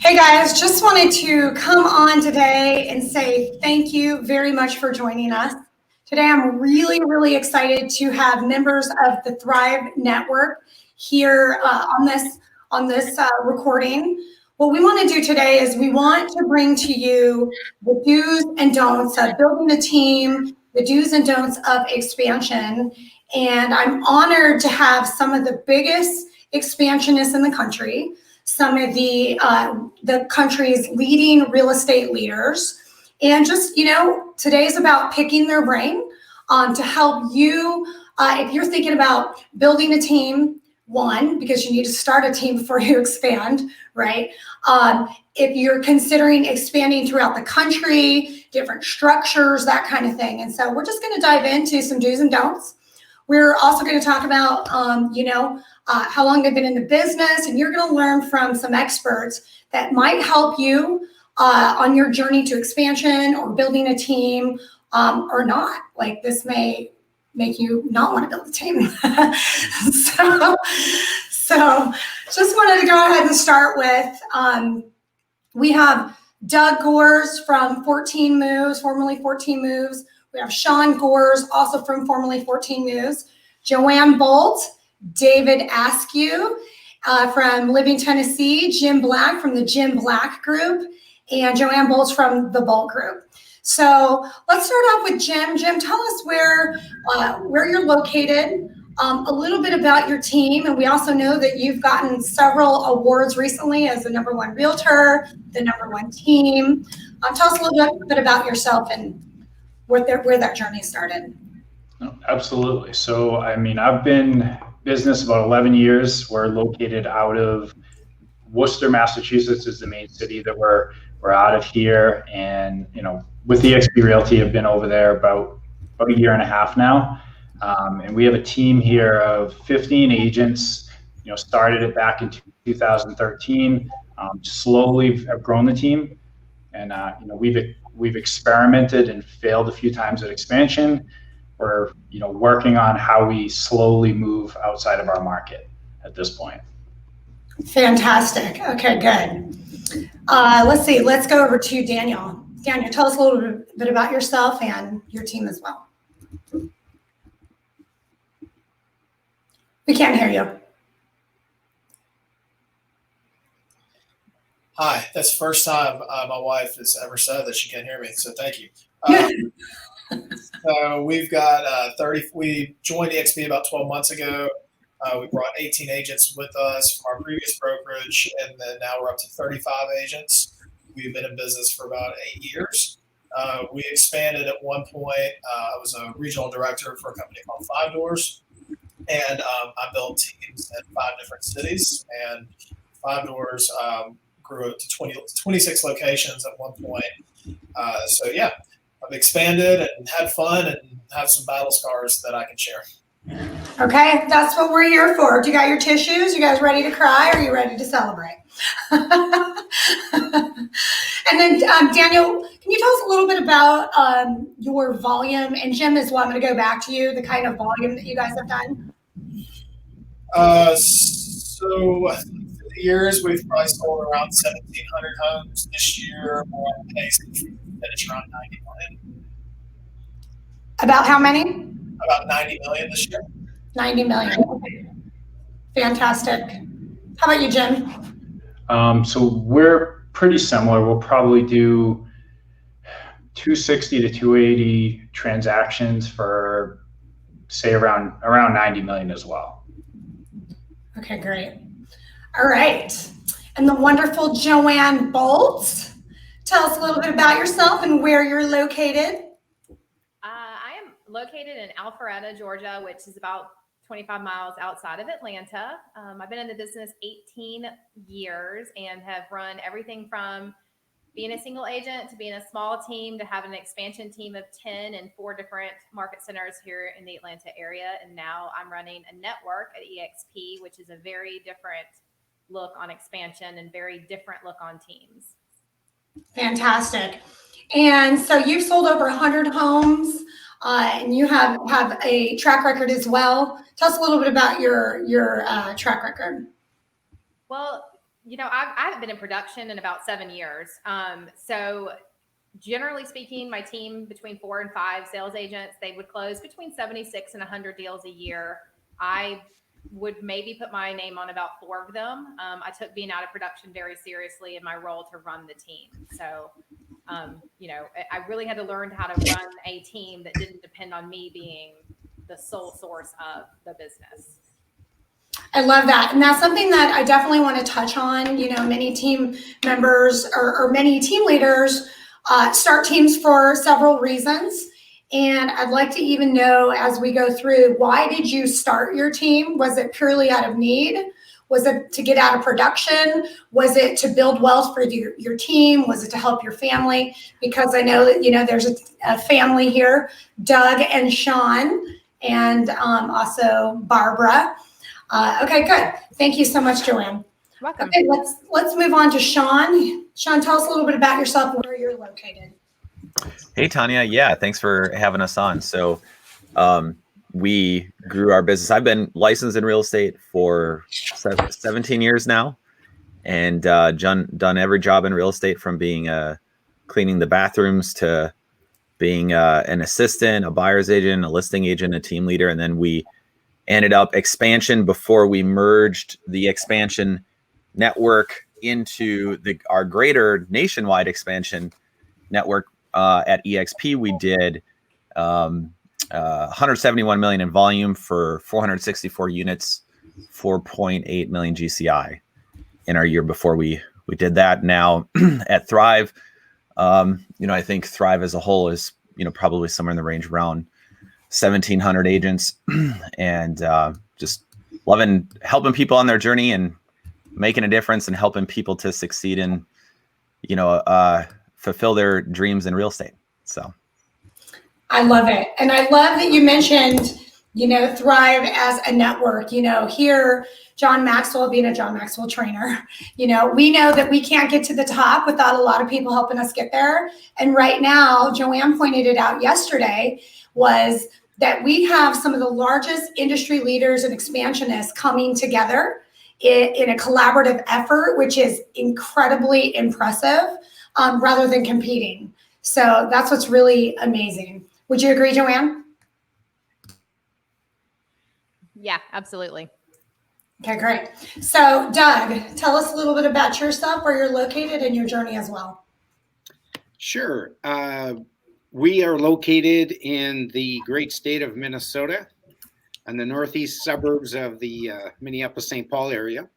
Hey guys, just wanted to come on today and say thank you very much for joining us. Today I'm really excited to have members of the Thrive Network here on this recording. What we want to do today is we want to bring to you the do's and don'ts of building a team, the do's and don'ts of expansion. And I'm honored to have some of the biggest expansionists in the country, some of the country's leading real estate leaders. And just, today's about picking their brain to help you, if you're thinking about building a team, one, because you need to start a team before you expand, right? If you're considering expanding throughout the country, different structures, that kind of thing. And so we're just going to dive into some do's and don'ts. We're also going to talk about, how long they've been in the business, and you're going to learn from some experts that might help you on your journey to expansion or building a team or not. Like, this may make you not want to build a team. so just wanted to go ahead and start with, we have Doug Gores from 14 Moves, formerly 14 Moves. We have Shawn Gores, also from formerly 14 Moves. Joanne Boltz, David Askew from Living Tennessee, Jim Black from the Jim Black Group, and Joanne Boltz from the Bolt Group. So let's start off with Jim. Jim, tell us where you're located, a little bit about your team, and we also know that you've gotten several awards recently as the #1 realtor, the #1 team. Tell us a little bit about yourself and where that journey started. Absolutely. So, I've been business about 11 years. We're located out of Worcester, Massachusetts is the main city that we're out of here. And, with the Askew Realty, I've been over there about a year and a half now. And we have a team here of 15 agents, started it back in 2013. Slowly have grown the team. And, we've experimented and failed a few times at expansion. We're, working on how we slowly move outside of our market at this point. Fantastic. Okay, good. Let's see. Let's go over to Daniel. Daniel, tell us a little bit about yourself and your team as well. We can't hear you. Hi, that's the first time my wife has ever said that she can't hear me, so thank you. So we've got we joined EXP about 12 months ago. We brought 18 agents with us from our previous brokerage, and then now we're up to 35 agents. We've been in business for about 8 years. We expanded at one point. I was a regional director for a company called 5 Doors, and I built teams in 5 different cities, and 5 Doors grew up to 26 locations at one point. So yeah, I've expanded and had fun and have some battle scars that I can share. Okay, that's what we're here for. Do you got your tissues? You guys ready to cry, or are you ready to celebrate? And then Daniel, can you tell us a little bit about your volume? And Jim as well, I'm going to go back to you, the kind of volume that you guys have done. So through the years, we've probably sold around 1,700 homes this year. We're on pace to finish around 90 million. About how many? About 90 million this year. 90 million. Okay. Fantastic. How about you, Jim? So we're pretty similar. We'll probably do 260 to 280 transactions for, say, around 90 million as well. Okay, great. All right. And the wonderful Joanne Boltz. Tell us a little bit about yourself and where you're located. I am located in Alpharetta, Georgia, which is about 25 miles outside of Atlanta. I've been in the business 18 years and have run everything from being a single agent to being a small team to having an expansion team of 10 in 4 different market centers here in the Atlanta area. And now I'm running a network at EXP, which is a very different look on expansion and very different look on teams. Fantastic. And so you've sold over 100 homes, and you have a track record as well. Tell us a little bit about your track record. Well, I haven't been in production in about 7 years. So generally speaking, my team between 4 and 5 sales agents, they would close between 76 and 100 deals a year. I would maybe put my name on about 4 of them. I took being out of production very seriously in my role to run the team. So, I really had to learn how to run a team that didn't depend on me being the sole source of the business. I love that. And that's something that I definitely want to touch on. Many team members or many team leaders start teams for several reasons. And I'd like to even know, as we go through, why did you start your team? Was it purely out of need? Was it to get out of production? Was it to build wealth for your team? Was it to help your family? Because I know that, there's a family here, Doug and Shawn, and also Barbara. Okay, good. Thank you so much, Joanne. Welcome. Okay, let's move on to Shawn. Shawn, tell us a little bit about yourself and where you're located. Hey, Tanya. Yeah, thanks for having us on. So we grew our business. I've been licensed in real estate for 17 years now, and done every job in real estate, from being cleaning the bathrooms to being an assistant, a buyer's agent, a listing agent, a team leader. And then we ended up expansion before we merged the expansion network into our greater nationwide expansion network. At EXP, we did 171 million in volume for 464 units, 4.8 million GCI in our year before we did that. Now at Thrive, I think Thrive as a whole is, probably somewhere in the range around 1,700 agents, and just loving helping people on their journey and making a difference and helping people to succeed and, fulfill their dreams in real estate. So I love it. And I love that you mentioned, Thrive as a network. Here, John Maxwell, being a John Maxwell trainer, we know that we can't get to the top without a lot of people helping us get there. And right now, Joanne pointed it out yesterday, was that we have some of the largest industry leaders and expansionists coming together in a collaborative effort, which is incredibly impressive, rather than competing. So that's what's really amazing. Would you agree, Joanne? Yeah, absolutely. Okay, great. So Doug, tell us a little bit about yourself, where you're located, and your journey as well. Sure. We are located in the great state of Minnesota, in the northeast suburbs of the Minneapolis-St. Paul area.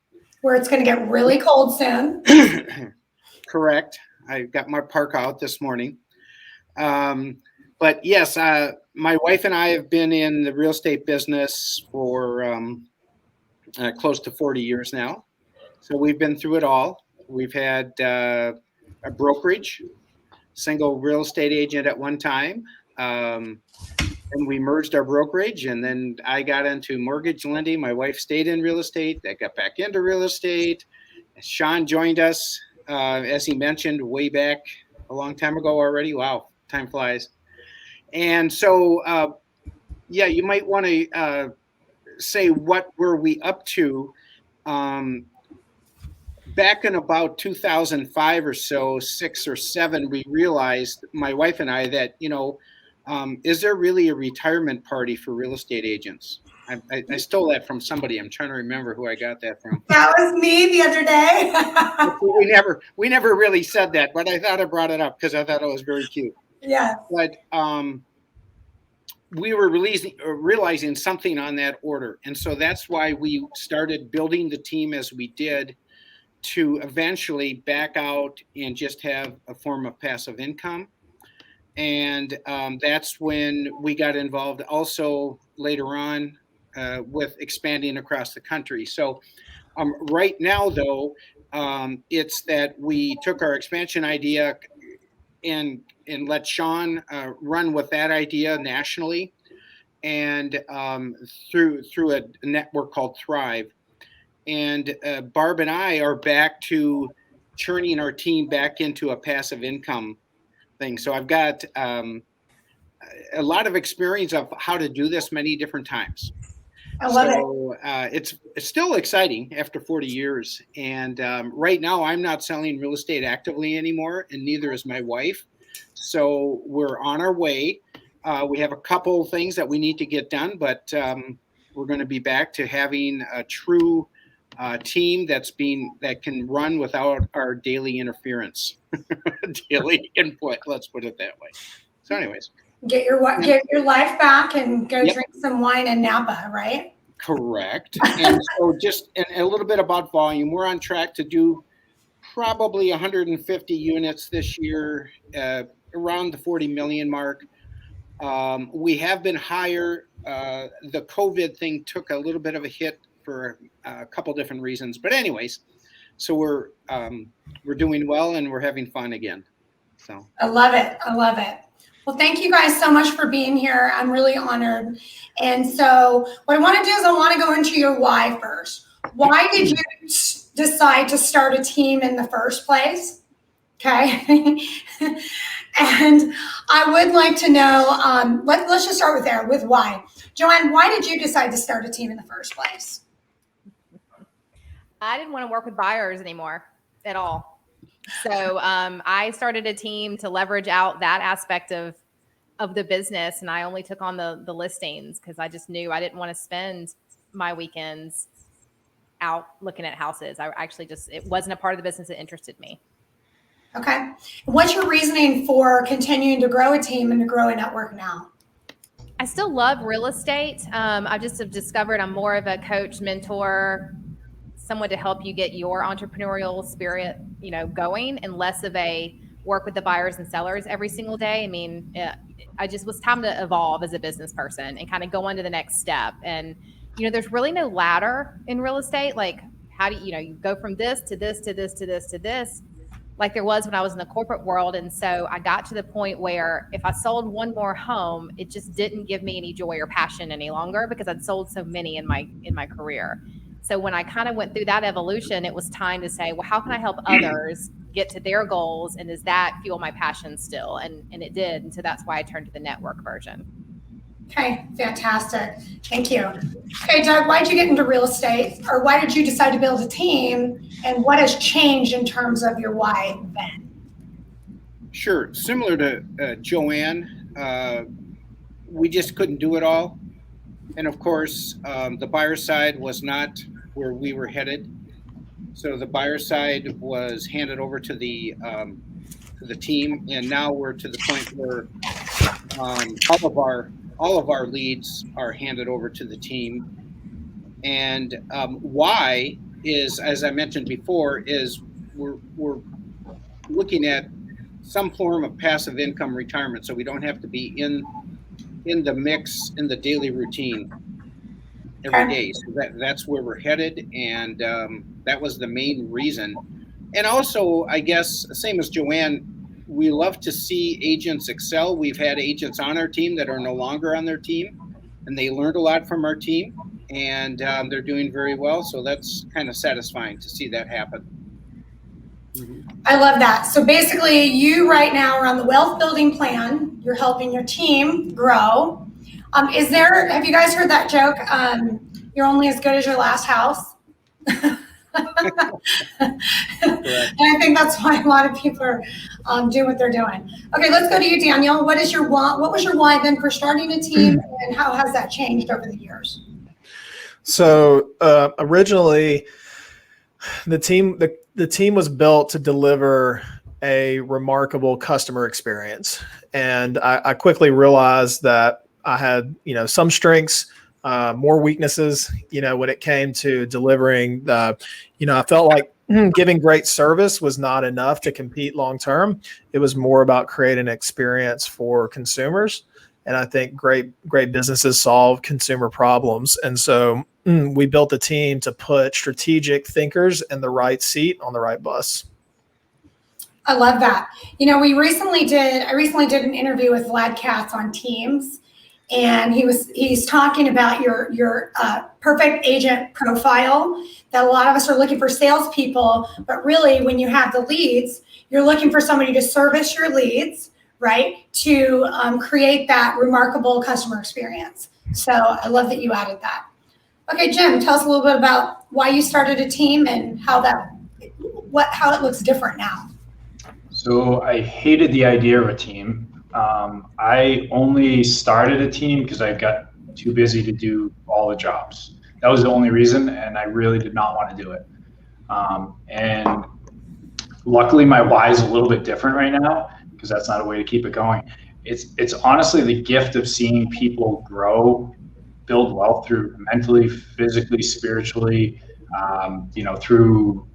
Where it's going to get really cold soon. Correct. I got my parka out this morning. But yes, my wife and I have been in the real estate business for close to 40 years now. So we've been through it all. We've had a brokerage, single real estate agent at one time. And we merged our brokerage, and then I got into mortgage lending. My wife stayed in real estate. I got back into real estate. Shawn joined us, as he mentioned, way back a long time ago already. Wow, time flies. And so, you might want to say, what were we up to? Back in about 2005 or so, 6 or 7, we realized, my wife and I, that, is there really a retirement party for real estate agents? I stole that from somebody. I'm trying to remember who I got that from. That was me the other day. we never really said that, but I thought I brought it up because I thought it was very cute. Yeah. But we were realizing something on that order. And so that's why we started building the team as we did, to eventually back out and just have a form of passive income. And that's when we got involved also later on with expanding across the country. So right now, though, it's that we took our expansion idea and let Shawn run with that idea nationally, and through a network called Thrive. And Barb and I are back to churning our team back into a passive income thing. So I've got a lot of experience of how to do this many different times. I love it. So it's still exciting after 40 years. And right now, I'm not selling real estate actively anymore, and neither is my wife. So we're on our way. We have a couple things that we need to get done, but we're going to be back to having a true team that can run without our daily interference, daily input. Let's put it that way. So, anyways. Get your life back and go Yep. drink some wine in Napa, right? Correct. And so just a little bit about volume. We're on track to do probably 150 units this year, around the 40 million mark. We have been higher. The COVID thing took a little bit of a hit for a couple different reasons. But anyways, so we're doing well and we're having fun again. So I love it. I love it. Well, thank you guys so much for being here. I'm really honored. And so what I want to do is I want to go into your why first. Why did you decide to start a team in the first place? Okay. And I would like to know, let's just start with there, with why. Joanne, why did you decide to start a team in the first place? I didn't want to work with buyers anymore at all. So I started a team to leverage out that aspect of the business, and I only took on the listings because I just knew I didn't want to spend my weekends out looking at houses. I actually it wasn't a part of the business that interested me. Okay. What's your reasoning for continuing to grow a team and to grow a network now? I still love real estate. I just have discovered I'm more of a coach, mentor, someone to help you get your entrepreneurial spirit, going, and less of a work with the buyers and sellers every single day. I mean, I just was time to evolve as a business person and kind of go on to the next step. And, there's really no ladder in real estate. Like, how do you go from this to this, to this, to this, to this, like there was when I was in the corporate world. And so I got to the point where if I sold one more home, it just didn't give me any joy or passion any longer because I'd sold so many in my career. So when I kind of went through that evolution, it was time to say, well, how can I help others get to their goals? And does that fuel my passion still? And it did. And so that's why I turned to the network version. Okay, fantastic. Thank you. Okay, Doug, why did you get into real estate, or why did you decide to build a team, and what has changed in terms of your why then? Sure. Similar to Joanne, we just couldn't do it all. And of course, the buyer side was not where we were headed. So the buyer side was handed over to the team, and now we're to the point where all of our leads are handed over to the team. And why is, as I mentioned before, is we're looking at some form of passive income retirement, so we don't have to be in the mix in the daily routine every day. So that's where we're headed, and that was the main reason. And also, I guess, same as Joanne, we love to see agents excel. We've had agents on our team that are no longer on their team, and they learned a lot from our team, and they're doing very well. So that's kind of satisfying to see that happen. I love that. So basically, you right now are on the wealth building plan. You're helping your team grow. Have you guys heard that joke? You're only as good as your last house. And I think that's why a lot of people are doing what they're doing. Okay, let's go to you, Daniel. What was your why then for starting a team, and how has that changed over the years? So originally, the team was built to deliver a remarkable customer experience, and I quickly realized that I had some strengths, more weaknesses, when it came to delivering I felt like giving great service was not enough to compete long term. It was more about creating an experience for consumers. And I think great businesses solve consumer problems. And so we built a team to put strategic thinkers in the right seat on the right bus. I love that. I recently did an interview with Vlad Katz on Teams, and he's talking about your perfect agent profile, that a lot of us are looking for salespeople, but really when you have the leads, you're looking for somebody to service your leads, right? To create that remarkable customer experience. So I love that you added that. Okay, Jim, tell us a little bit about why you started a team and how it looks different now. So I hated the idea of a team. I only started a team because I got too busy to do all the jobs. That was the only reason, and I really did not want to do it. And luckily, my why is a little bit different right now because that's not a way to keep it going. It's honestly the gift of seeing people grow, build wealth through mentally, physically, spiritually, through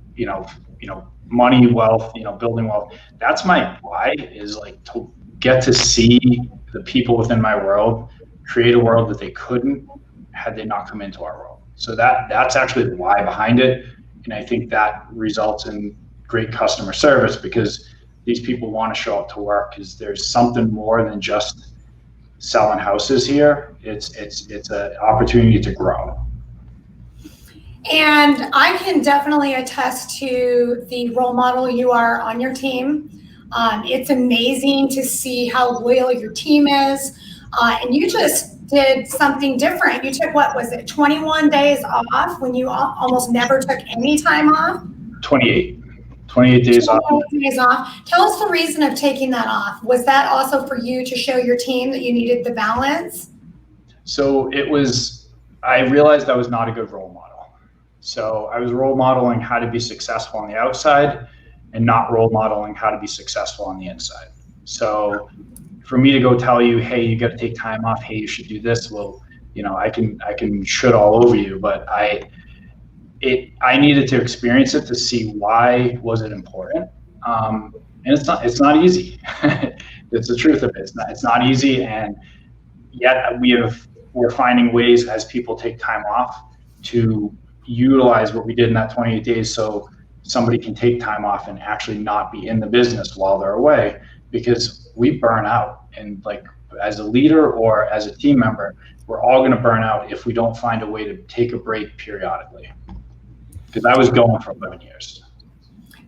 money, wealth, building wealth. That's my why, is like to get to see the people within my world create a world that they couldn't had they not come into our world. So that's actually the why behind it. And I think that results in great customer service because these people want to show up to work because there's something more than just selling houses here. It's an opportunity to grow. And I can definitely attest to the role model you are on your team. It's amazing to see how loyal your team is. And you just did something different. You took, 21 days off when you almost never took any time off? 28 days off. 28 days off. Tell us the reason of taking that off. Was that also for you to show your team that you needed the balance? So I realized I was not a good role model. So I was role modeling how to be successful on the outside and not role modeling how to be successful on the inside. So for me to go tell you, hey, you got to take time off. Hey, you should do this. Well, I can should all over you, but I needed to experience it to see why was it important. And it's not easy. It's the truth of it. It's not easy. And yet we're finding ways as people take time off to utilize what we did in that 28 days so somebody can take time off and actually not be in the business while they're away, because we burn out. And like as a leader or as a team member, we're all going to burn out if we don't find a way to take a break periodically. Because I was going for 11 years.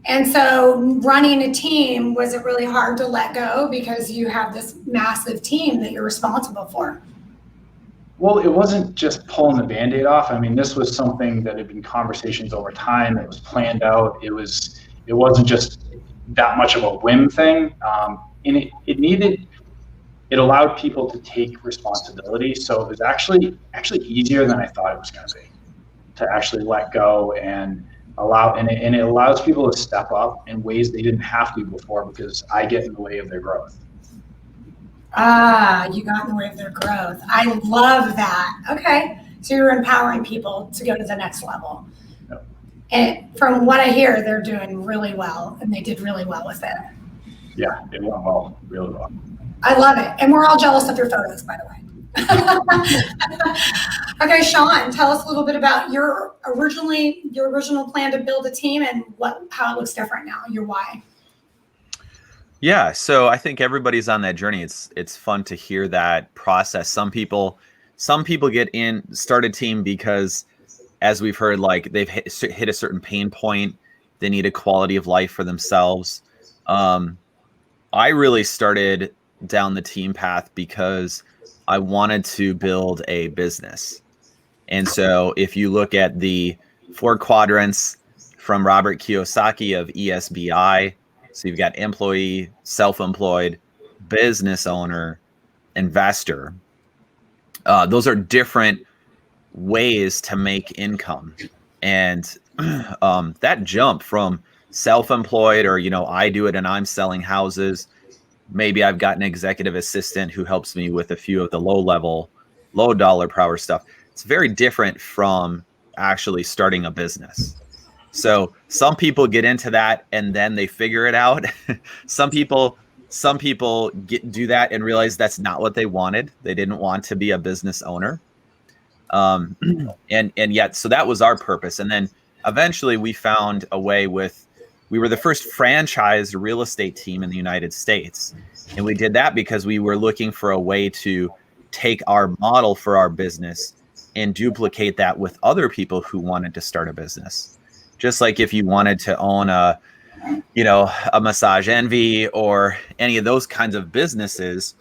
And so running a team, was it really hard to let go because you have this massive team that you're responsible for? Well, it wasn't just pulling the Band-Aid off. I mean, this was something that had been conversations over time. It was planned out. It wasn't just that much of a whim thing. And it allowed people to take responsibility. So it was actually easier than I thought it was going to be, to actually let go and it allows people to step up in ways they didn't have to before because I get in the way of their growth. You got in the way of their growth. I love that. Okay. So you're empowering people to go to the next level. Yep. And from what I hear, they're doing really well, and they did really well with it. Yeah, it went well, really well. I love it. And we're all jealous of your photos, by the way. Okay, Shawn, tell us a little bit about your original plan to build a team and how it looks different now, your why. Yeah, so I think everybody's on that journey. It's fun to hear that process. Some people start a team because, as we've heard, like they've hit a certain pain point. They need a quality of life for themselves. I really started down the team path because I wanted to build a business. And so if you look at the 4 quadrants from Robert Kiyosaki of ESBI, so you've got employee, self-employed, business owner, investor. Those are different ways to make income. And that jump from self-employed or, I do it and I'm selling houses. Maybe I've got an executive assistant who helps me with a few of the low dollar per hour stuff. It's very different from actually starting a business. So some people get into that and then they figure it out. Some people do that and realize that's not what they wanted. They didn't want to be a business owner. And yet, so that was our purpose. And then eventually we found a way we were the first franchised real estate team in the United States. And we did that because we were looking for a way to take our model for our business and duplicate that with other people who wanted to start a business. Just like if you wanted to own a Massage Envy or any of those kinds of businesses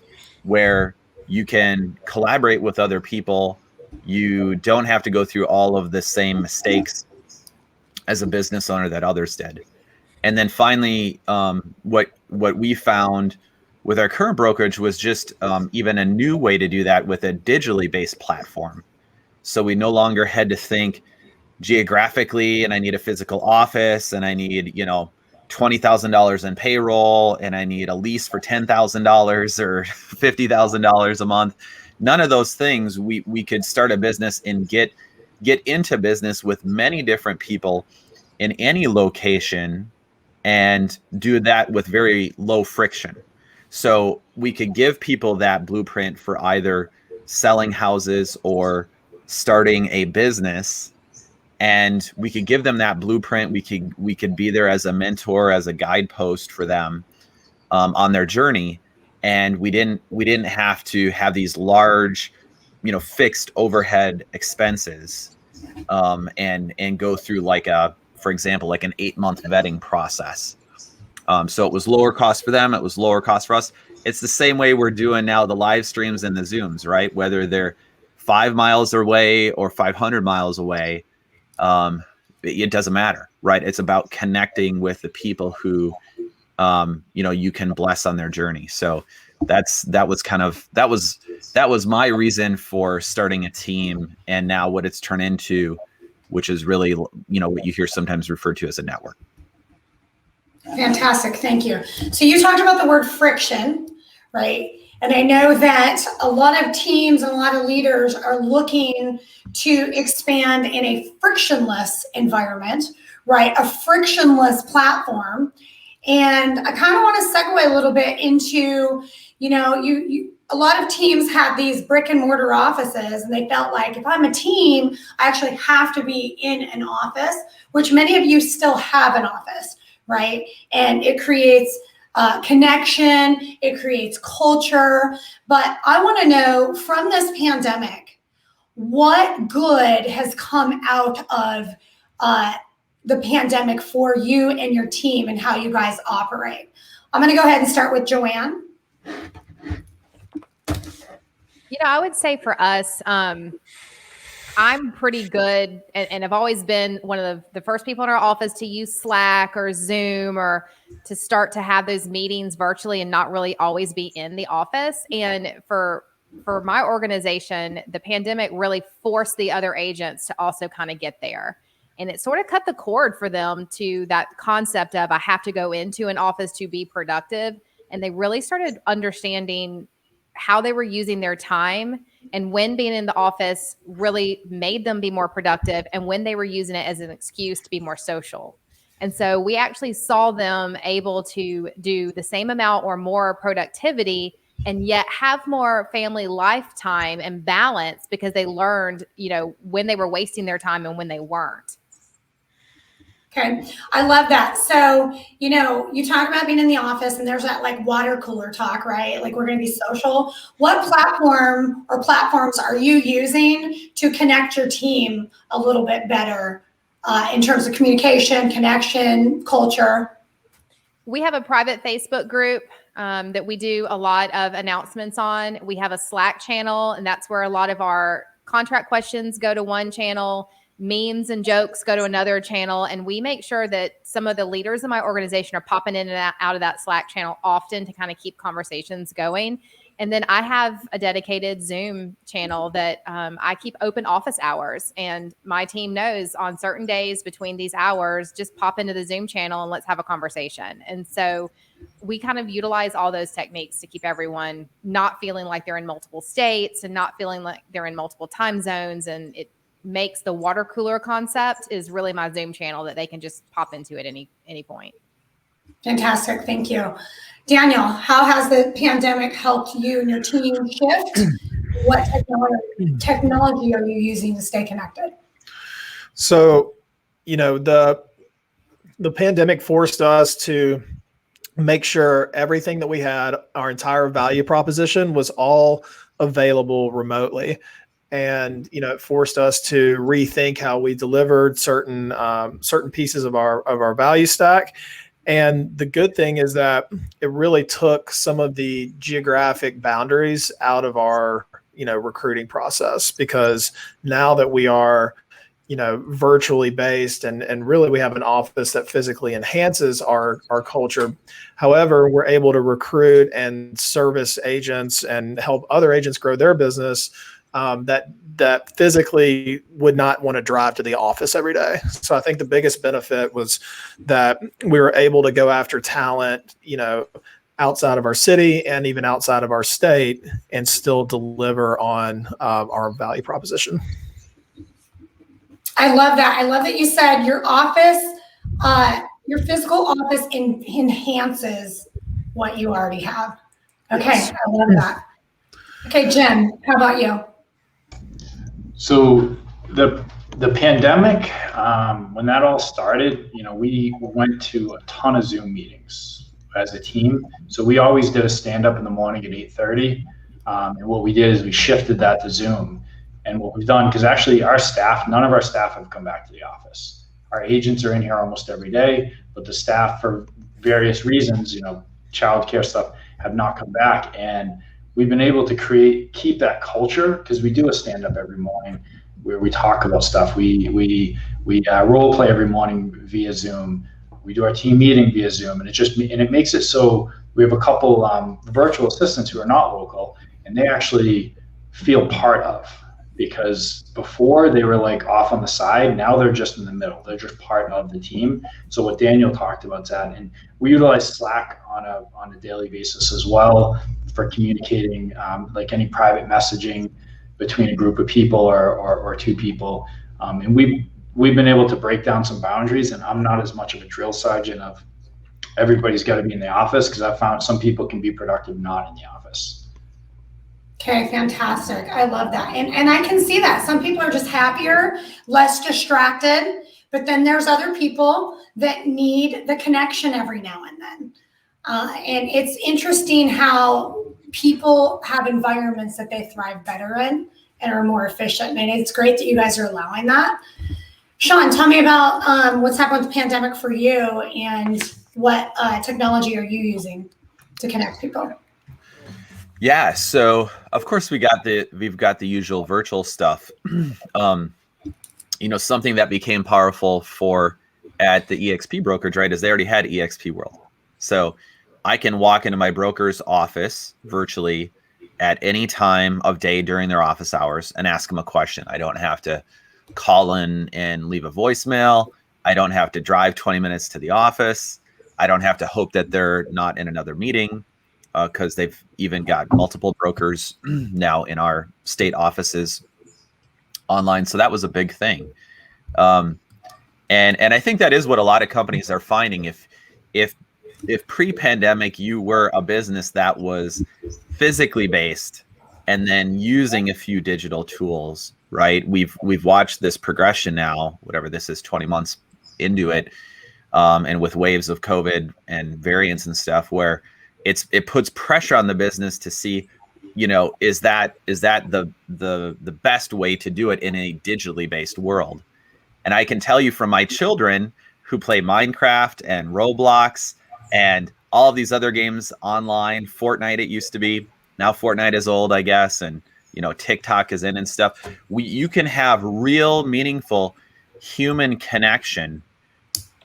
where you can collaborate with other people You don't have to go through all of the same mistakes as a business owner that others did. And then finally, what we found with our current brokerage was just even a new way to do that with a digitally based platform. So we no longer had to think geographically, and I need a physical office, and I need, $20,000 in payroll, and I need a lease for $10,000 or $50,000 a month. None of those things. We could start a business and get into business with many different people in any location and do that with very low friction. So we could give people that blueprint for either selling houses or starting a business, and we could give them that blueprint. We could be there as a mentor, as a guidepost for them on their journey. And we didn't have to have these large, fixed overhead expenses and go through for example, like an 8-month vetting process. So it was lower cost for them. It was lower cost for us. It's the same way we're doing now the live streams and the Zooms, right? Whether they're 5 miles away or 500 miles away, it doesn't matter, right? It's about connecting with the people who, you can bless on their journey. So that was my reason for starting a team, and now what it's turned into, which is really, what you hear sometimes referred to as a network. Fantastic. Thank you. So you talked about the word friction, right? And I know that a lot of teams and a lot of leaders are looking to expand in a frictionless environment, right? A frictionless platform. And I kind of want to segue a little bit into, a lot of teams have these brick and mortar offices, and they felt like if I'm a team, I actually have to be in an office, which many of you still have an office, right? And it creates connection, it creates culture. But I want to know, from this pandemic, what good has come out of the pandemic for you and your team and how you guys operate? I'm going to go ahead and start with Joanne. I would say for us, I'm pretty good and I've always been one of the first people in our office to use Slack or Zoom or to start to have those meetings virtually and not really always be in the office. And for my organization, the pandemic really forced the other agents to also kind of get there. And it sort of cut the cord for them to that concept of I have to go into an office to be productive. And they really started understanding how they were using their time and when being in the office really made them be more productive and when they were using it as an excuse to be more social. And so we actually saw them able to do the same amount or more productivity and yet have more family lifetime and balance because they learned, when they were wasting their time and when they weren't. Okay. I love that. So, you talk about being in the office and there's that like water cooler talk, right? Like we're going to be social. What platform or platforms are you using to connect your team a little bit better in terms of communication, connection, culture? We have a private Facebook group that we do a lot of announcements on. We have a Slack channel, and that's where a lot of our contract questions go to one channel. Memes and jokes go to another channel, and we make sure that some of the leaders in my organization are popping in and out of that Slack channel often to kind of keep conversations going. And then I have a dedicated Zoom channel that I keep open office hours, and my team knows on certain days between these hours, just pop into the Zoom channel and let's have a conversation. And so we kind of utilize all those techniques to keep everyone not feeling like they're in multiple states and not feeling like they're in multiple time zones. And it makes the water cooler concept is really my Zoom channel that they can just pop into at any point. Fantastic. Thank you. Daniel, how has the pandemic helped you and your team shift? What technology are you using to stay connected? So, the pandemic forced us to make sure everything that we had, our entire value proposition, was all available remotely. And, it forced us to rethink how we delivered certain pieces of our value stack. And the good thing is that it really took some of the geographic boundaries out of our recruiting process, because now that we are virtually based, and really we have an office that physically enhances our culture. However, we're able to recruit and service agents and help other agents grow their business that physically would not want to drive to the office every day. So I think the biggest benefit was that we were able to go after talent, outside of our city and even outside of our state, and still deliver on our value proposition. I love that. I love that you said your office, your physical office enhances what you already have. Okay, yes. I love that. Okay, Jim, how about you? So the pandemic, when that all started, we went to a ton of Zoom meetings as a team. So we always did a stand-up in the morning at 8:30. And what we did is we shifted that to Zoom. And what we've done, because actually none of our staff have come back to the office. Our agents are in here almost every day, but the staff, for various reasons, childcare stuff, have not come back. And we've been able to keep that culture, because we do a stand-up every morning where we talk about stuff. We role play every morning via Zoom. We do our team meeting via Zoom, and it makes it so we have a couple virtual assistants who are not local, and they actually feel part of. Because before they were like off on the side, now they're just in the middle. They're just part of the team. So what Daniel talked about is that, and we utilize Slack on a daily basis as well for communicating, like any private messaging between a group of people or two people. And we've been able to break down some boundaries. And I'm not as much of a drill sergeant of everybody's got to be in the office, because I found some people can be productive not in the office. Okay, fantastic. I love that. And I can see that. Some people are just happier, less distracted, but then there's other people that need the connection every now and then. And it's interesting how people have environments that they thrive better in and are more efficient. And it's great that you guys are allowing that. Shawn, tell me about what's happened with the pandemic for you, and what technology are you using to connect people? Yeah, so of course we've got the usual virtual stuff. Something that became powerful at the EXP brokerage, right, is they already had EXP World. So I can walk into my broker's office virtually at any time of day during their office hours and ask them a question. I don't have to call in and leave a voicemail. I don't have to drive 20 minutes to the office. I don't have to hope that they're not in another meeting. Because they've even got multiple brokers now in our state offices online. So that was a big thing. And I think that is what a lot of companies are finding. If pre-pandemic you were a business that was physically based and then using a few digital tools, right? We've watched this progression now, whatever this is, 20 months into it, and with waves of COVID and variants and stuff, where it puts pressure on the business to see, is that the best way to do it in a digitally based world? And I can tell you from my children who play Minecraft and Roblox and all of these other games online, Fortnite it used to be, now Fortnite is old, I guess, and TikTok is in and stuff. You can have real, meaningful human connection,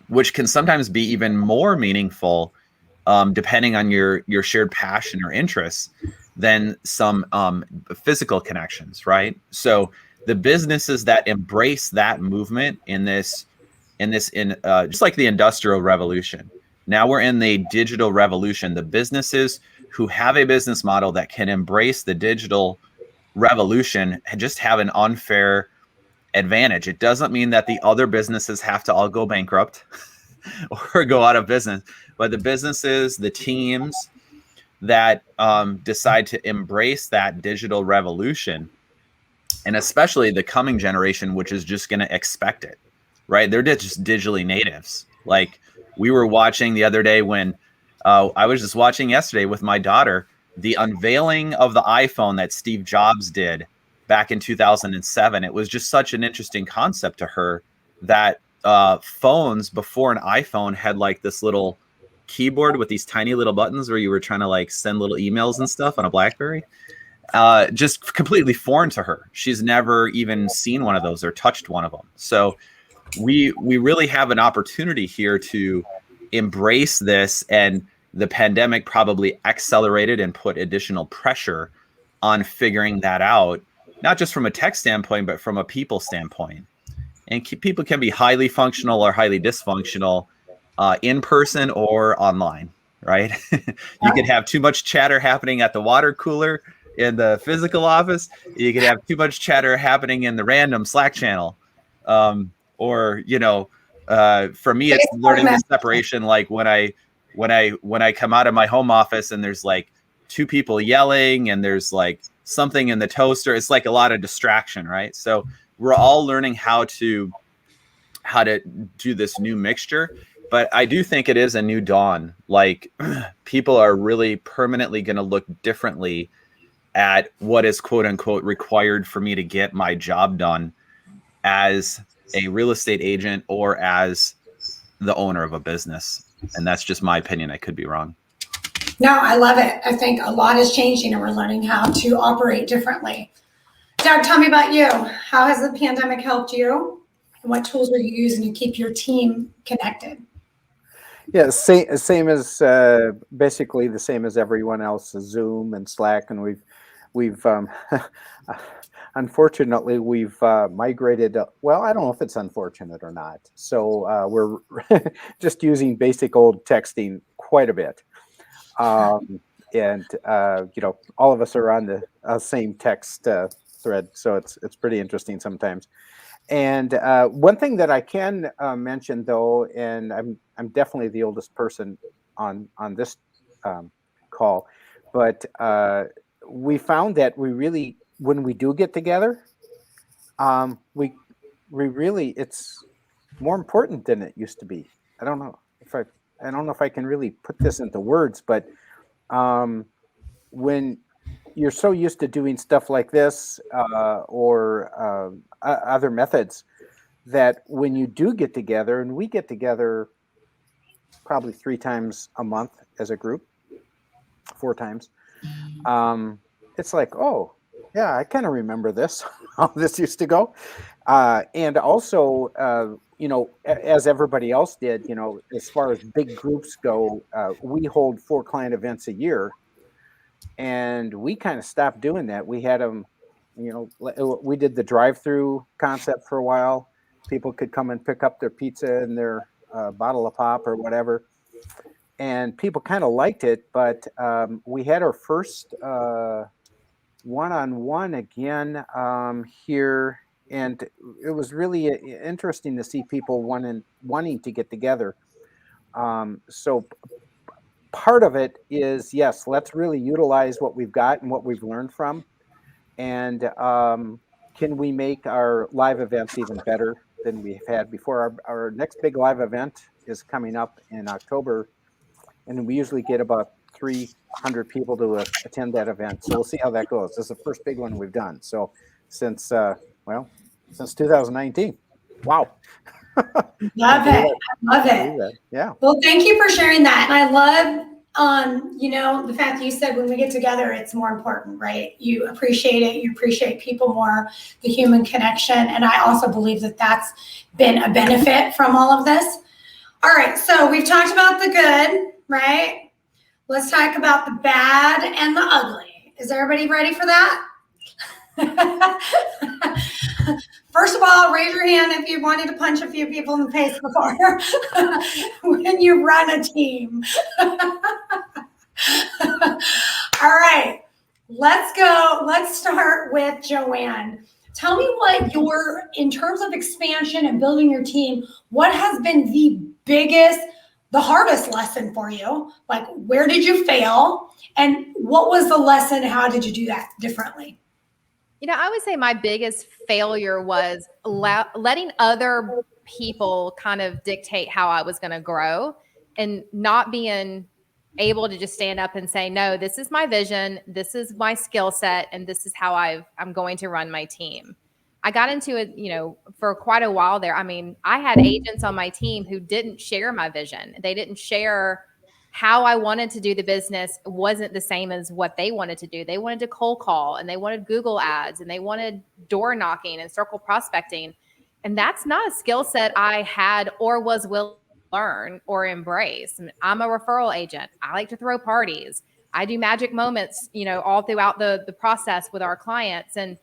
which can sometimes be even more meaningful, depending on your shared passion or interests, than some physical connections, right? So the businesses that embrace that movement in just like the Industrial Revolution. Now we're in the digital revolution. The businesses who have a business model that can embrace the digital revolution just have an unfair advantage. It doesn't mean that the other businesses have to all go bankrupt or go out of business. But the businesses, the teams that decide to embrace that digital revolution, and especially the coming generation, which is just going to expect it, right? They're just digitally natives. Like we were watching the other day when I was just watching yesterday with my daughter, the unveiling of the iPhone that Steve Jobs did back in 2007. It was just such an interesting concept to her that phones before an iPhone had like this little keyboard with these tiny little buttons where you were trying to like send little emails and stuff on a BlackBerry. just completely foreign to her. She's never even seen one of those or touched one of them. So we really have an opportunity here to embrace this, and the pandemic probably accelerated and put additional pressure on figuring that out, not just from a tech standpoint, but from a people standpoint. And people can be highly functional or highly dysfunctional in person or online, right? You could have too much chatter happening at the water cooler in the physical office. You could have too much chatter happening in the random Slack channel. Or, for me, it's learning the separation. Like when I come out of my home office and there's like two people yelling and there's like something in the toaster, it's like a lot of distraction, right? So we're all learning how to do this new mixture. But I do think it is a new dawn. Like people are really permanently going to look differently at what is quote unquote required for me to get my job done as a real estate agent or as the owner of a business. And that's just my opinion. I could be wrong. No, I love it. I think a lot is changing and we're learning how to operate differently. Doug, tell me about you. How has the pandemic helped you? And what tools are you using to keep your team connected? Yeah, same as basically the same as everyone else, Zoom and Slack, and we've unfortunately we've migrated. Well, I don't know if it's unfortunate or not. So we're just using basic old texting quite a bit, and all of us are on the same text thread, so it's pretty interesting sometimes. And one thing that I can mention, though, and I'm definitely the oldest person on this call, but we found that we really, when we do get together, we really, it's more important than it used to be. I don't know if I can really put this into words, but when you're so used to doing stuff like this or other methods, that when you do get together, and we get together probably 3 times a month as a group, 4 times, it's like, oh yeah, I kind of remember this, how this used to go. And also, as everybody else did, as far as big groups go, we hold 4 client events a year. And we kind of stopped doing that. We had them, we did the drive-through concept for a while. People could come and pick up their pizza and their bottle of pop or whatever. And people kind of liked it, but we had our first one-on-one again here. And it was really interesting to see people wanting to get together. So part of it is, yes, let's really utilize what we've got and what we've learned from. And can we make our live events even better than we've had before? Our next big live event is coming up in October, and we usually get about 300 people to attend that event. So we'll see how that goes. This is the first big one we've done. So since 2019. Wow. Love it. I love it. Yeah. Well, thank you for sharing that. And I love, the fact that you said when we get together, it's more important, right? You appreciate it. You appreciate people more, the human connection. And I also believe that that's been a benefit from all of this. All right. So we've talked about the good, right? Let's talk about the bad and the ugly. Is everybody ready for that? First of all, raise your hand if you wanted to punch a few people in the face before when you run a team. All right, let's go. Let's start with Joanne. Tell me what in terms of expansion and building your team, what has been the hardest lesson for you? Like, where did you fail? And what was the lesson? How did you do that differently? I would say my biggest failure was letting other people kind of dictate how I was going to grow and not being able to just stand up and say, no, this is my vision, this is my skill set, and this is how I'm going to run my team. I got into it, for quite a while there. I mean, I had agents on my team who didn't share my vision. They didn't share how I wanted to do the business wasn't the same as what they wanted to do. They wanted to cold call, and they wanted Google ads, and they wanted door knocking and circle prospecting. And that's not a skill set I had or was willing to learn or embrace. I mean, I'm a referral agent. I like to throw parties. I do magic moments, all throughout the process with our clients. And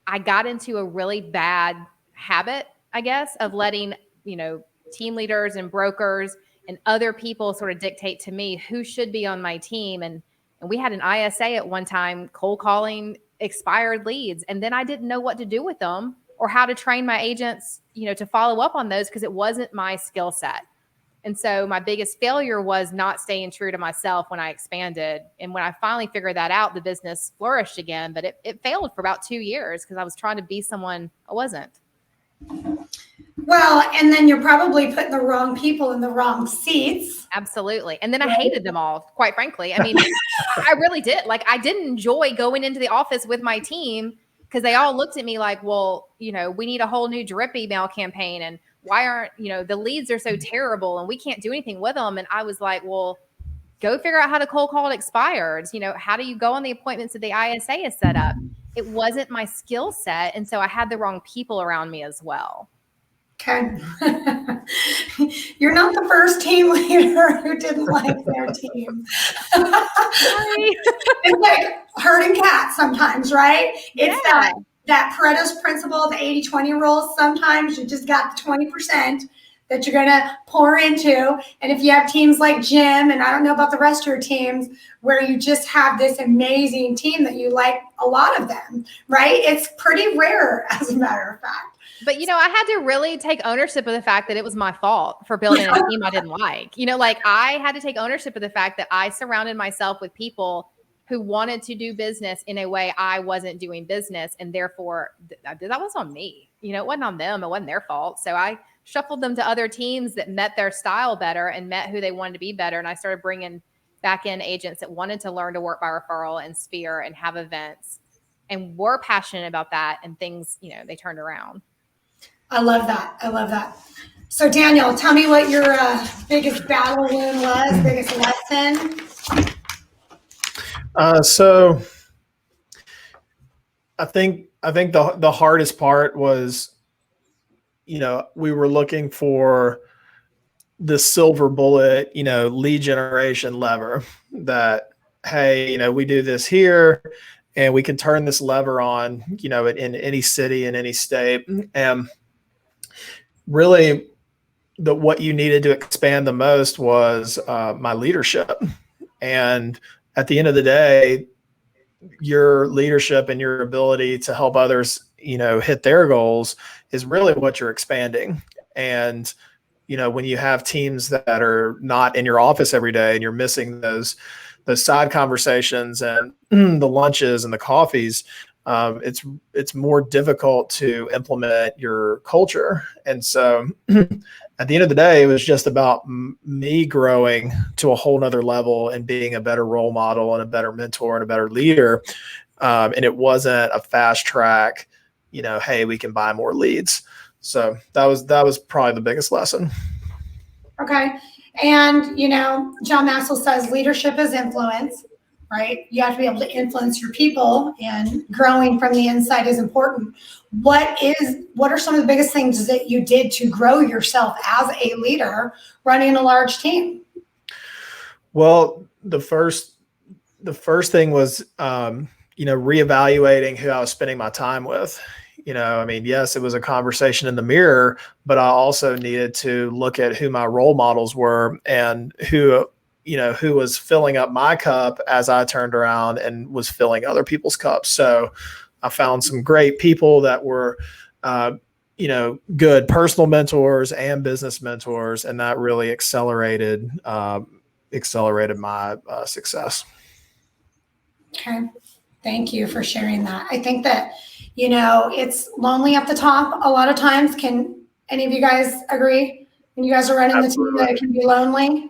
I got into a really bad habit, I guess, of letting, team leaders and brokers and other people sort of dictate to me who should be on my team. And we had an ISA at one time, cold calling expired leads. And then I didn't know what to do with them or how to train my agents, to follow up on those because it wasn't my skill set. And so my biggest failure was not staying true to myself when I expanded. And when I finally figured that out, the business flourished again, but it failed for about 2 years because I was trying to be someone I wasn't. Well, and then you're probably putting the wrong people in the wrong seats. Absolutely. And then I hated them all, quite frankly. I mean, I really did. Like, I didn't enjoy going into the office with my team because they all looked at me like, well, we need a whole new drip email campaign. And why aren't, the leads are so terrible and we can't do anything with them. And I was like, well, go figure out how to cold call expireds. How do you go on the appointments that the ISA is set up? It wasn't my skill set. And so I had the wrong people around me as well. Okay. You're not the first team leader who didn't like their team. It's like herding cats sometimes, right? It's that Pareto's principle, the 80-20 rule. Sometimes you just got the 20% that you're going to pour into. And if you have teams like Jim, and I don't know about the rest of your teams, where you just have this amazing team that you like a lot of them, right? It's pretty rare, as a matter of fact. But, I had to really take ownership of the fact that it was my fault for building a team I didn't like. I had to take ownership of the fact that I surrounded myself with people who wanted to do business in a way I wasn't doing business. And therefore, that was on me. It wasn't on them. It wasn't their fault. So I shuffled them to other teams that met their style better and met who they wanted to be better. And I started bringing back in agents that wanted to learn to work by referral and sphere and have events and were passionate about that. And things, they turned around. I love that. So Daniel, tell me what your biggest battle wound was, biggest lesson. So I think the hardest part was, we were looking for the silver bullet, lead generation lever that, hey, we do this here and we can turn this lever on, in any city, in any state. And really what you needed to expand the most was my leadership. And at the end of the day, your leadership and your ability to help others, hit their goals is really what you're expanding. And, when you have teams that are not in your office every day and you're missing those side conversations and the lunches and the coffees, it's more difficult to implement your culture. And so at the end of the day, it was just about me growing to a whole nother level and being a better role model and a better mentor and a better leader. And it wasn't a fast track, hey, we can buy more leads. So that was probably the biggest lesson. Okay. And, John Maxwell says leadership is influence, right? You have to be able to influence your people, and growing from the inside is important. What are some of the biggest things that you did to grow yourself as a leader running a large team? Well, the first thing was, reevaluating who I was spending my time with. Yes, it was a conversation in the mirror, but I also needed to look at who my role models were and who was filling up my cup as I turned around and was filling other people's cups. So I found some great people that were, good personal mentors and business mentors, and that really accelerated my success. Okay. Thank you for sharing that. I think that, it's lonely at the top a lot of times. Can any of you guys agree? When you guys are running the team, that it can be lonely?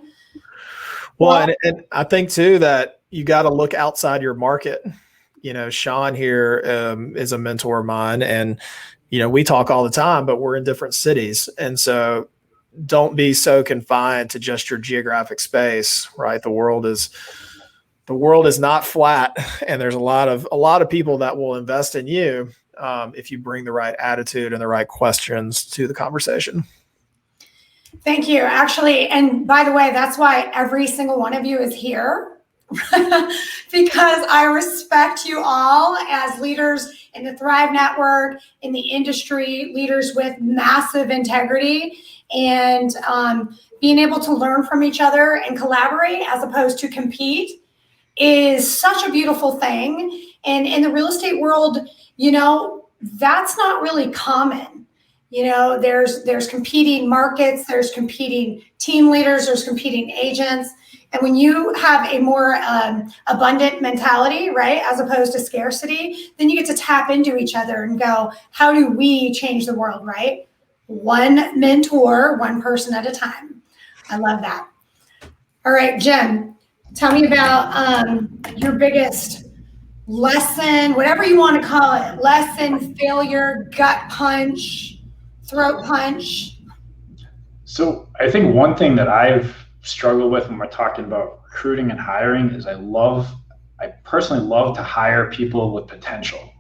Well, and I think too that you got to look outside your market. Shawn here is a mentor of mine, and we talk all the time, but we're in different cities, and so don't be so confined to just your geographic space, right? The world is not flat, and there's a lot of people that will invest in you if you bring the right attitude and the right questions to the conversation. Thank you. Actually, and by the way, that's why every single one of you is here. Because I respect you all as leaders in the Thrive Network, in the industry, leaders with massive integrity, and being able to learn from each other and collaborate as opposed to compete is such a beautiful thing. And in the real estate world, that's not really common. There's competing markets, there's competing team leaders, there's competing agents. And when you have a more abundant mentality, right, as opposed to scarcity, then you get to tap into each other and go, how do we change the world, right? One mentor, one person at a time. I love that. All right, Jim, tell me about your biggest lesson, whatever you want to call it, lesson, failure, gut punch, throat punch. So I think one thing that I've struggled with when we're talking about recruiting and hiring is I personally love to hire people with potential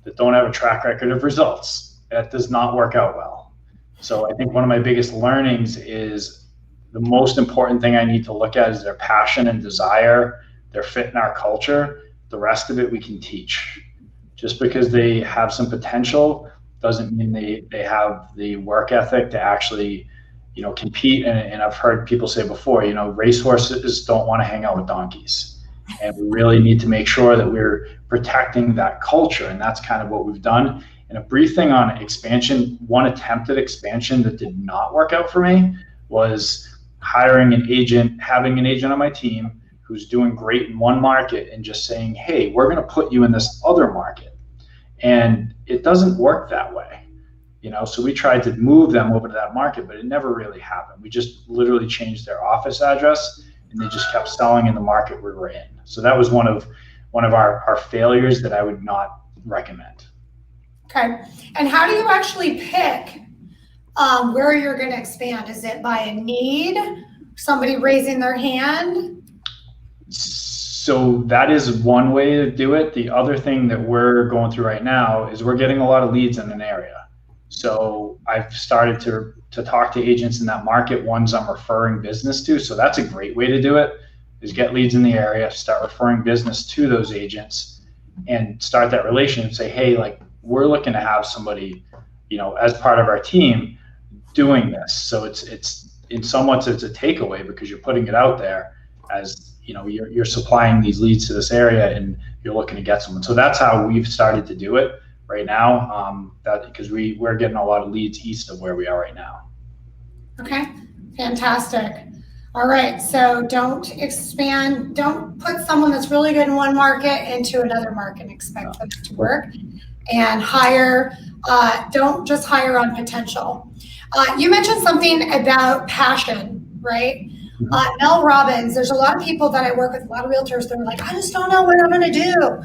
that don't have a track record of results. That does not work out well. So I think one of my biggest learnings is the most important thing I need to look at is their passion and desire, their fit in our culture. The rest of it we can teach. Just because they have some potential doesn't mean they have the work ethic to actually compete. And I've heard people say before, racehorses don't want to hang out with donkeys. And we really need to make sure that we're protecting that culture. And that's kind of what we've done. And a brief thing on expansion, one attempted expansion that did not work out for me was hiring an agent, having an agent on my team who's doing great in one market and just saying, hey, we're going to put you in this other market. And it doesn't work that way. So we tried to move them over to that market, but it never really happened. We just literally changed their office address and they just kept selling in the market we were in. So that was one of our failures that I would not recommend. Okay. And how do you actually pick where you're going to expand? Is it by a need, somebody raising their hand? So that is one way to do it. The other thing that we're going through right now is we're getting a lot of leads in an area. So I've started to talk to agents in that market, ones I'm referring business to. So that's a great way to do it, is get leads in the area, start referring business to those agents and start that relationship. Say, hey, we're looking to have somebody, as part of our team doing this. So it's in somewhat it's a takeaway because you're putting it out there as, you're supplying these leads to this area and you're looking to get someone. So that's how we've started to do it right now, because we're getting a lot of leads east of where we are right now. Okay, fantastic. All right, so don't put someone that's really good in one market into another market and expect them to work. And don't just hire on potential. You mentioned something about passion, right? Mel Robbins, there's a lot of people that I work with, a lot of realtors, they're like, I just don't know what I'm going to do.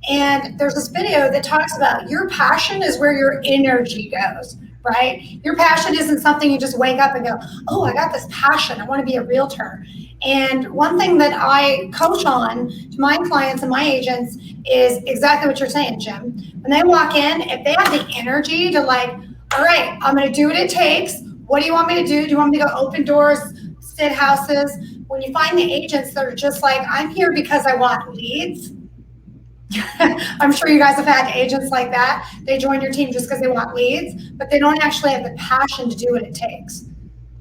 And there's this video that talks about your passion is where your energy goes, right? Your passion isn't something you just wake up and go, oh, I got this passion. I want to be a realtor. And one thing that I coach on to my clients and my agents is exactly what you're saying, Jim. When they walk in, if they have the energy to all right, I'm going to do what it takes. What do you want me to do? Do you want me to go open doors, sit houses? When you find the agents that are just like, I'm here because I want leads. I'm sure you guys have had agents like that. They join your team just because they want leads, but they don't actually have the passion to do what it takes.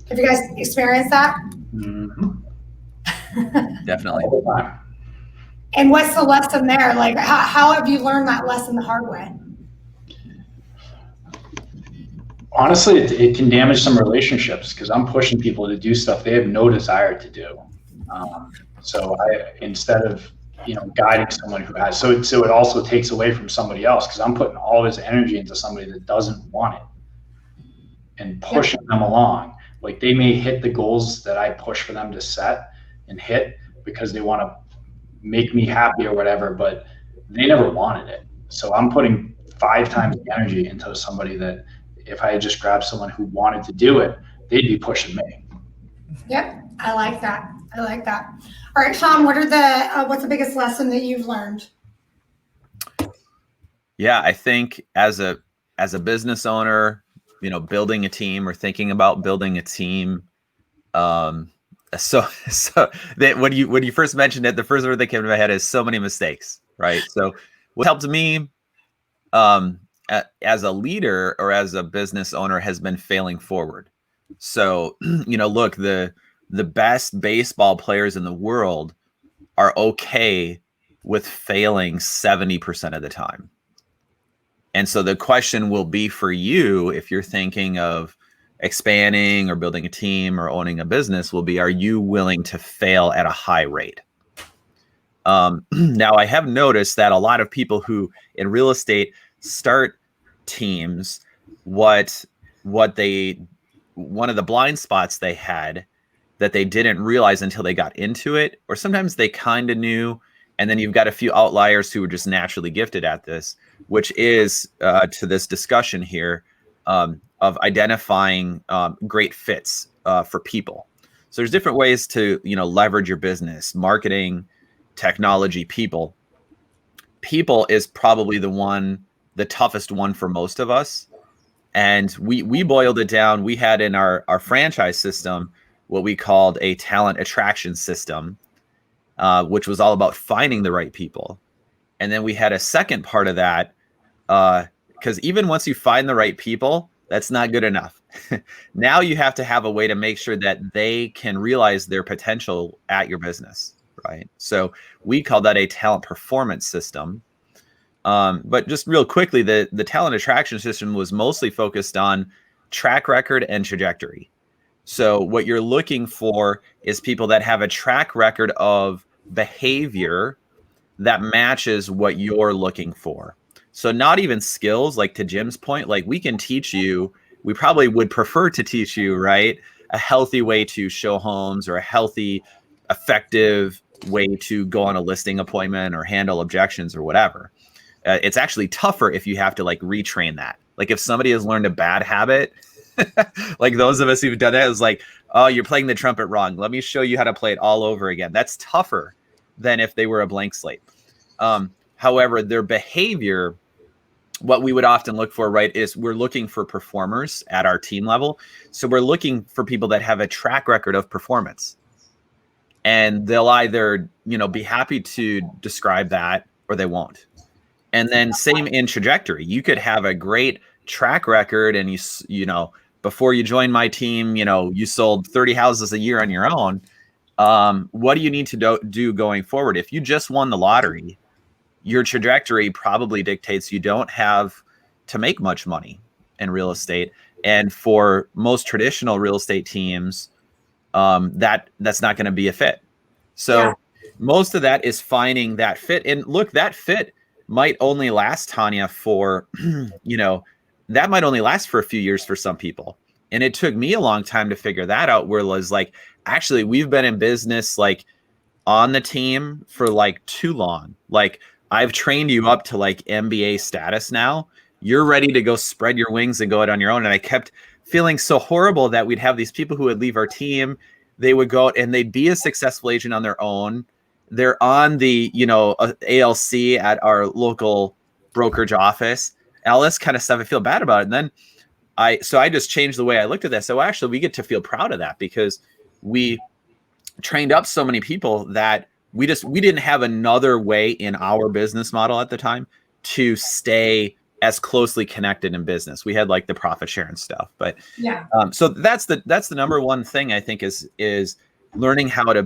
Have you guys experienced that? Mm-hmm. Definitely. And what's the lesson there? How have you learned that lesson the hard way? Honestly, it can damage some relationships because I'm pushing people to do stuff they have no desire to do. So instead of guiding someone who has, so it also takes away from somebody else because I'm putting all this energy into somebody that doesn't want it and pushing them along. They may hit the goals that I push for them to set and hit because they want to make me happy or whatever, but they never wanted it. So I'm putting 5 times the energy into somebody that if I had just grabbed someone who wanted to do it, they'd be pushing me. Yep, I like that. I like that. All right, Shawn, what's the biggest lesson that you've learned? Yeah, I think as a business owner, building a team or thinking about building a team, so that when you first mentioned it, the first word that came to my head is so many mistakes, right? So what helped me as a leader or as a business owner has been failing forward. So, look, the best baseball players in the world are okay with failing 70% of the time. And so the question will be for you, if you're thinking of expanding or building a team or owning a business, will be, are you willing to fail at a high rate? Now, I have noticed that a lot of people who in real estate start teams, one of the blind spots they had that they didn't realize until they got into it, or sometimes they kind of knew, and then you've got a few outliers who are just naturally gifted at this, which is to this discussion here of identifying great fits for people. So there's different ways to leverage your business: marketing, technology, people. People is probably the toughest one for most of us. And we boiled it down. We had in our franchise system what we called a talent attraction system, which was all about finding the right people. And then we had a second part of that, because even once you find the right people, that's not good enough. Now you have to have a way to make sure that they can realize their potential at your business, right? So we call that a talent performance system. But just real quickly, the talent attraction system was mostly focused on track record and trajectory. So what you're looking for is people that have a track record of behavior that matches what you're looking for. So not even skills, like to Jim's point, like we can teach you, we probably would prefer to teach you, right, a healthy way to show homes or a healthy, effective way to go on a listing appointment or handle objections or whatever. It's actually tougher if you have to like retrain that. Like if somebody has learned a bad habit, like those of us who've done that, is like, oh, you're playing the trumpet wrong. Let me show you how to play it all over again. That's tougher than if they were a blank slate. However, their behavior, what we would often look for, right, is we're looking for performers at our team level. So we're looking for people that have a track record of performance. And they'll either, be happy to describe that or they won't. And then same in trajectory. You could have a great track record and before you joined my team, you sold 30 houses a year on your own. What do you need to do going forward? If you just won the lottery, your trajectory probably dictates you don't have to make much money in real estate. And for most traditional real estate teams, that's not going to be a fit. So most of that is finding that fit. And look, that fit might only last, Tanya, for, that might only last for a few years for some people. And it took me a long time to figure that out, where it was like, actually, we've been in business like on the team for like too long. Like I've trained you up to like MBA status now. You're ready to go spread your wings and go out on your own. And I kept feeling so horrible that we'd have these people who would leave our team. They would go out and they'd be a successful agent on their own. They're on the, ALC at our local brokerage office. All this kind of stuff. I feel bad about it. And then I just changed the way I looked at that. So actually we get to feel proud of that because we trained up so many people that we didn't have another way in our business model at the time to stay as closely connected in business. We had like the profit share and stuff, but so that's the number one thing I think is learning how to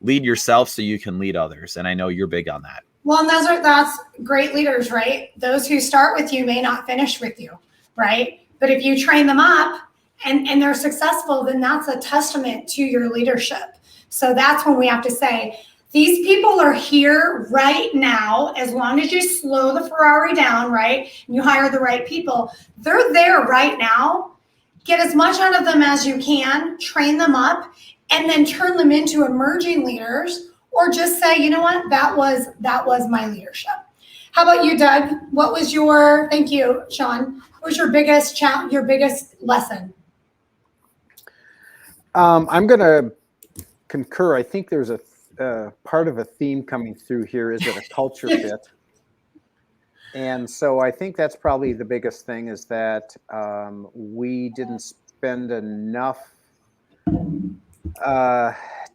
lead yourself so you can lead others. And I know you're big on that. Well, and that's great leaders, right? Those who start with you may not finish with you, right? But if you train them up and they're successful, then that's a testament to your leadership. So that's when we have to say, these people are here right now. As long as you slow the Ferrari down, right? And you hire the right people, they're there right now. Get as much out of them as you can, train them up, and then turn them into emerging leaders, or just say, you know what, that was my leadership. How about you, Doug? Thank you, Shawn. What was your biggest lesson? I'm going to concur. I think there's a part of a theme coming through here. Is it a culture fit? And so I think that's probably the biggest thing, is that we didn't spend enough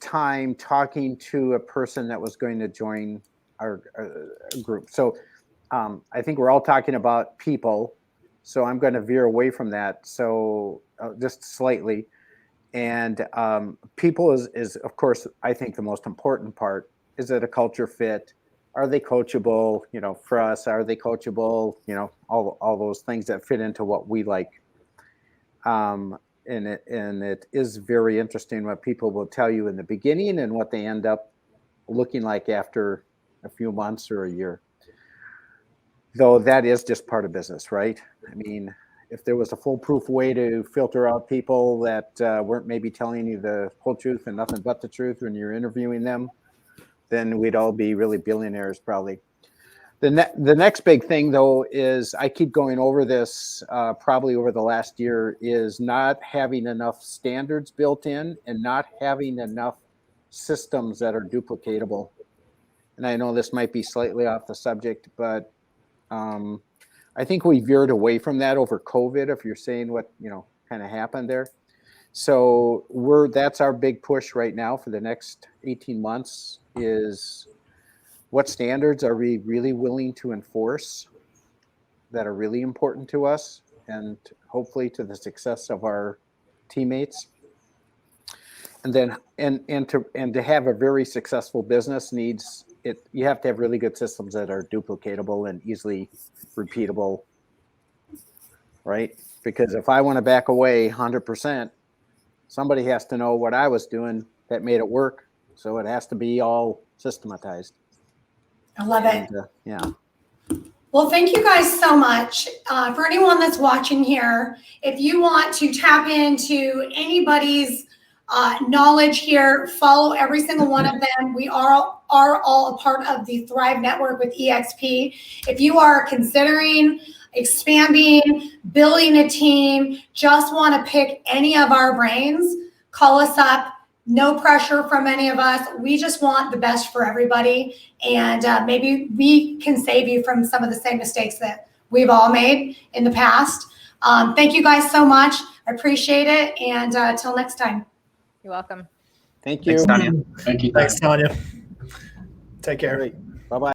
time talking to a person that was going to join our group. So I think we're all talking about people. So I'm going to veer away from that. So just slightly. And people is, of course, I think the most important part. Is it a culture fit? Are they coachable? You know, for us, are they coachable? You know, all those things that fit into what we like. And it is very interesting what people will tell you in the beginning and what they end up looking like after a few months or a year. Though that is just part of business, right? I mean, if there was a foolproof way to filter out people that weren't maybe telling you the whole truth and nothing but the truth when you're interviewing them, then we'd all be really billionaires probably. The next big thing, though, is I keep going over this probably over the last year, is not having enough standards built in and not having enough systems that are duplicatable. And I know this might be slightly off the subject, but I think we veered away from that over COVID, if you're saying what, you know, kind of happened there. So that's our big push right now for the next 18 months, is what standards are we really willing to enforce that are really important to us and hopefully to the success of our teammates. And then and to have a very successful business you have to have really good systems that are duplicatable and easily repeatable, right? Because if I want to back away 100%, somebody has to know what I was doing that made it work. So it has to be all systematized. I love it. Yeah. Well, thank you guys so much. For anyone that's watching here, if you want to tap into anybody's knowledge here, follow every single one of them. We are all a part of the Thrive Network with EXP. If you are considering expanding, building a team, just want to pick any of our brains, call us up. No pressure from any of us. We just want the best for everybody. And maybe we can save you from some of the same mistakes that we've all made in the past. Thank you guys so much. I appreciate it. And till next time. You're welcome. Thank you. Thanks, Tanya. Thank you. Thanks, Tanya. Take care. Great.